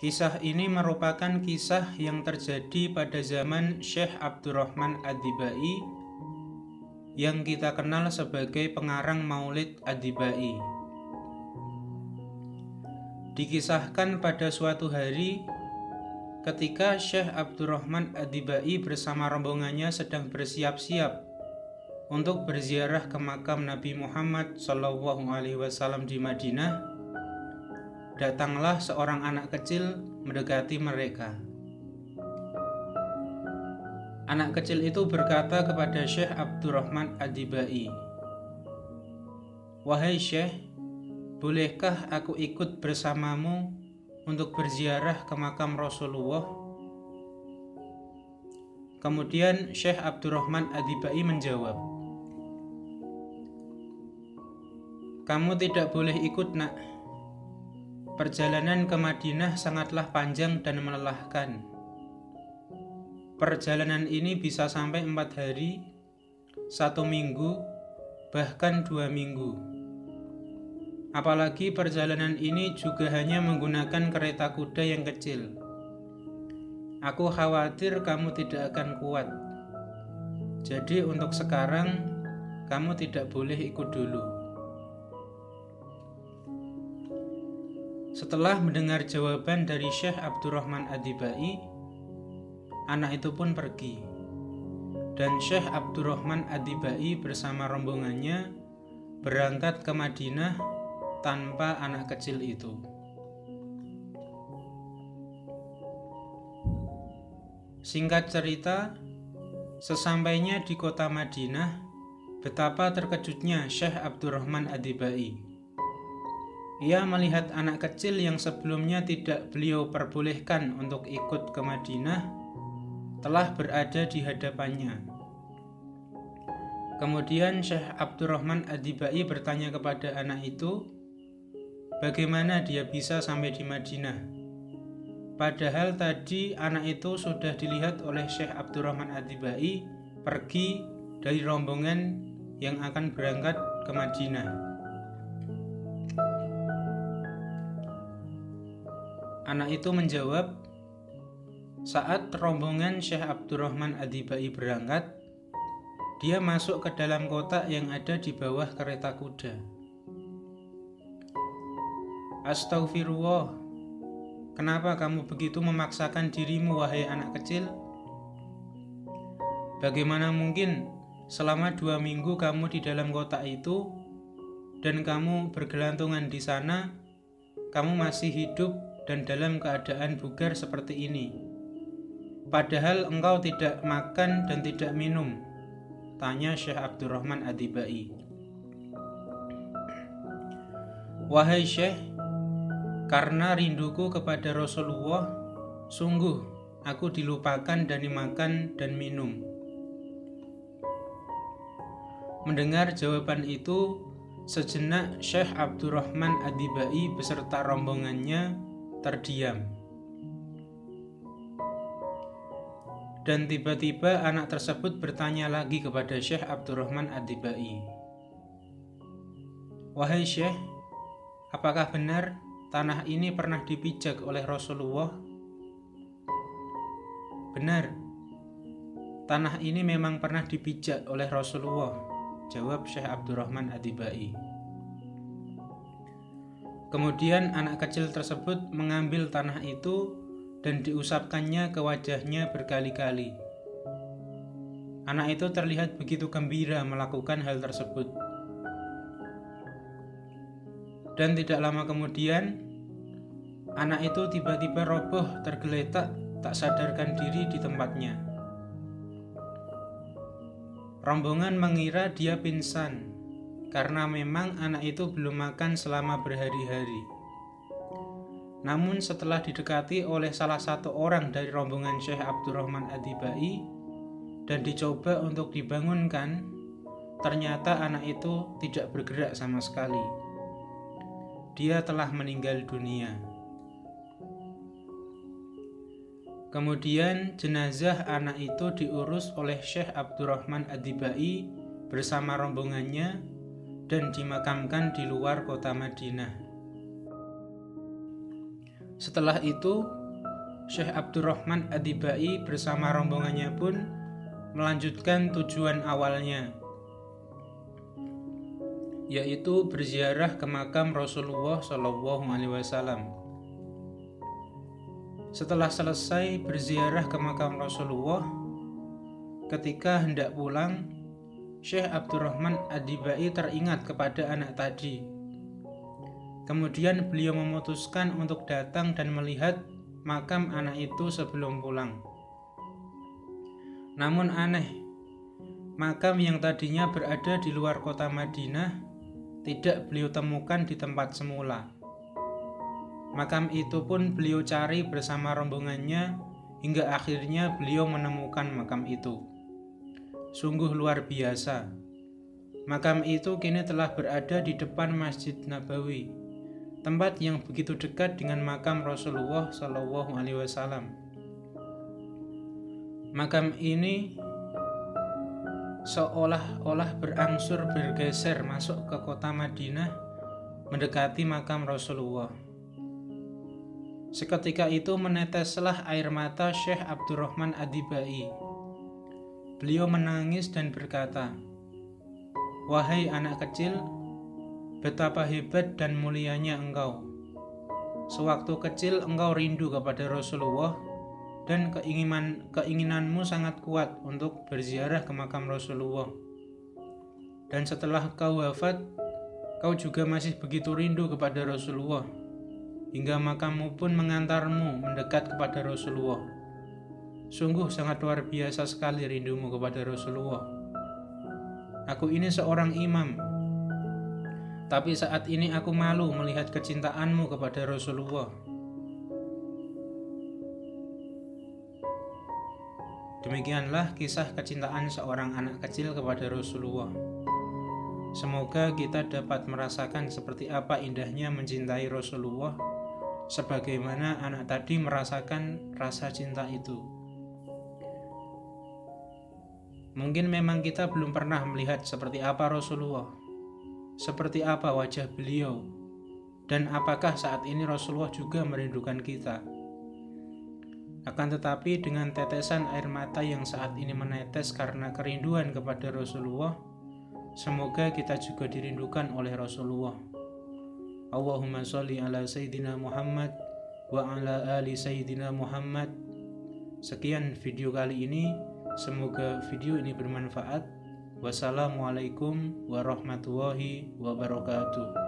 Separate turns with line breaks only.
Kisah ini merupakan kisah yang terjadi pada zaman Syekh Abdurrahman Ad-Dibai yang kita kenal sebagai pengarang Maulid Ad-Dibai. Dikisahkan pada suatu hari ketika Syekh Abdurrahman Ad-Dibai bersama rombongannya sedang bersiap-siap untuk berziarah ke makam Nabi Muhammad SAW di Madinah, datanglah seorang anak kecil mendekati mereka. Anak kecil itu berkata kepada Syekh Abdurrahman Ad-Dibai, "Wahai Syekh, bolehkah aku ikut bersamamu untuk berziarah ke makam Rasulullah?" Kemudian Syekh Abdurrahman Ad-Dibai menjawab, "Kamu tidak boleh ikut, nak. Perjalanan ke Madinah sangatlah panjang dan melelahkan. Perjalanan ini bisa sampai 4 hari, 1 minggu, bahkan 2 minggu. Apalagi perjalanan ini juga hanya menggunakan kereta kuda yang kecil. Aku khawatir kamu tidak akan kuat. Jadi untuk sekarang, kamu tidak boleh ikut dulu." Setelah mendengar jawaban dari Syekh Abdurrahman Ad-Dibai, anak itu pun pergi. Dan Syekh Abdurrahman Ad-Dibai bersama rombongannya berangkat ke Madinah tanpa anak kecil itu. Singkat cerita, sesampainya di kota Madinah, betapa terkejutnya Syekh Abdurrahman Ad-Dibai. Ia melihat anak kecil yang sebelumnya tidak beliau perbolehkan untuk ikut ke Madinah telah berada di hadapannya. Kemudian Syekh Abdurrahman Ad-Dibai bertanya kepada anak itu, bagaimana dia bisa sampai di Madinah? Padahal tadi anak itu sudah dilihat oleh Syekh Abdurrahman Ad-Dibai pergi dari rombongan yang akan berangkat ke Madinah. Anak itu menjawab, saat rombongan Syekh Abdurrahman Ad-Dibai berangkat, dia masuk ke dalam kotak yang ada di bawah kereta kuda. "Astaghfirullah, kenapa kamu begitu memaksakan dirimu, wahai anak kecil? Bagaimana mungkin selama 2 minggu kamu di dalam kotak itu dan kamu bergelantungan di sana, kamu masih hidup dan dalam keadaan bugar seperti ini? Padahal engkau tidak makan dan tidak minum?" tanya Syekh Abdurrahman Ad-Dibai. "Wahai Syekh, karena rinduku kepada Rasulullah, sungguh aku dilupakan dari makan dan minum." Mendengar jawaban itu, sejenak Syekh Abdurrahman Ad-Dibai beserta rombongannya terdiam. Dan tiba-tiba anak tersebut bertanya lagi kepada Syekh Abdurrahman Ad-Dibai, "Wahai Syekh, apakah benar tanah ini pernah dipijak oleh Rasulullah?" "Benar, tanah ini memang pernah dipijak oleh Rasulullah," jawab Syekh Abdurrahman Ad-Dibai. Kemudian anak kecil tersebut mengambil tanah itu dan diusapkannya ke wajahnya berkali-kali. Anak itu terlihat begitu gembira melakukan hal tersebut. Dan tidak lama kemudian, anak itu tiba-tiba roboh tergeletak tak sadarkan diri di tempatnya. Rombongan mengira dia pingsan karena memang anak itu belum makan selama berhari-hari. Namun setelah didekati oleh salah satu orang dari rombongan Syekh Abdurrahman Ad-Dibai dan dicoba untuk dibangunkan, ternyata anak itu tidak bergerak sama sekali. Dia telah meninggal dunia. Kemudian jenazah anak itu diurus oleh Syekh Abdurrahman Ad-Dibai bersama rombongannya dan dimakamkan di luar kota Madinah. Setelah itu, Syekh Abdurrahman Ad-Dibai bersama rombongannya pun melanjutkan tujuan awalnya, yaitu berziarah ke makam Rasulullah SAW. Setelah selesai berziarah ke makam Rasulullah, ketika hendak pulang, Syekh Abdurrahman Ad-Dibai teringat kepada anak tadi. Kemudian beliau memutuskan untuk datang dan melihat makam anak itu sebelum pulang. Namun aneh, makam yang tadinya berada di luar kota Madinah tidak beliau temukan di tempat semula. Makam itu pun beliau cari bersama rombongannya hingga akhirnya beliau menemukan makam itu. Sungguh luar biasa. Makam itu kini telah berada di depan Masjid Nabawi, tempat yang begitu dekat dengan makam Rasulullah SAW. Makam ini seolah-olah berangsur bergeser masuk ke kota Madinah, mendekati makam Rasulullah. Seketika itu meneteslah air mata Syekh Abdurrahman Ad-Dibai. Beliau menangis dan berkata, "Wahai anak kecil, betapa hebat dan mulianya engkau. Sewaktu kecil engkau rindu kepada Rasulullah dan keinginanmu sangat kuat untuk berziarah ke makam Rasulullah. Dan setelah kau wafat, kau juga masih begitu rindu kepada Rasulullah, hingga makammu pun mengantarmu mendekat kepada Rasulullah. Sungguh sangat luar biasa sekali rindumu kepada Rasulullah. Aku ini seorang imam, tapi saat ini aku malu melihat kecintaanmu kepada Rasulullah." Demikianlah kisah kecintaan seorang anak kecil kepada Rasulullah. Semoga kita dapat merasakan seperti apa indahnya mencintai Rasulullah, sebagaimana anak tadi merasakan rasa cinta itu. Mungkin memang kita belum pernah melihat seperti apa Rasulullah, seperti apa wajah beliau, dan apakah saat ini Rasulullah juga merindukan kita. Akan tetapi dengan tetesan air mata yang saat ini menetes karena kerinduan kepada Rasulullah, semoga kita juga dirindukan oleh Rasulullah. Allahumma sholli ala Sayyidina Muhammad wa ala ali Sayyidina Muhammad. Sekian video kali ini, semoga video ini bermanfaat. Wassalamualaikum warahmatullahi wabarakatuh.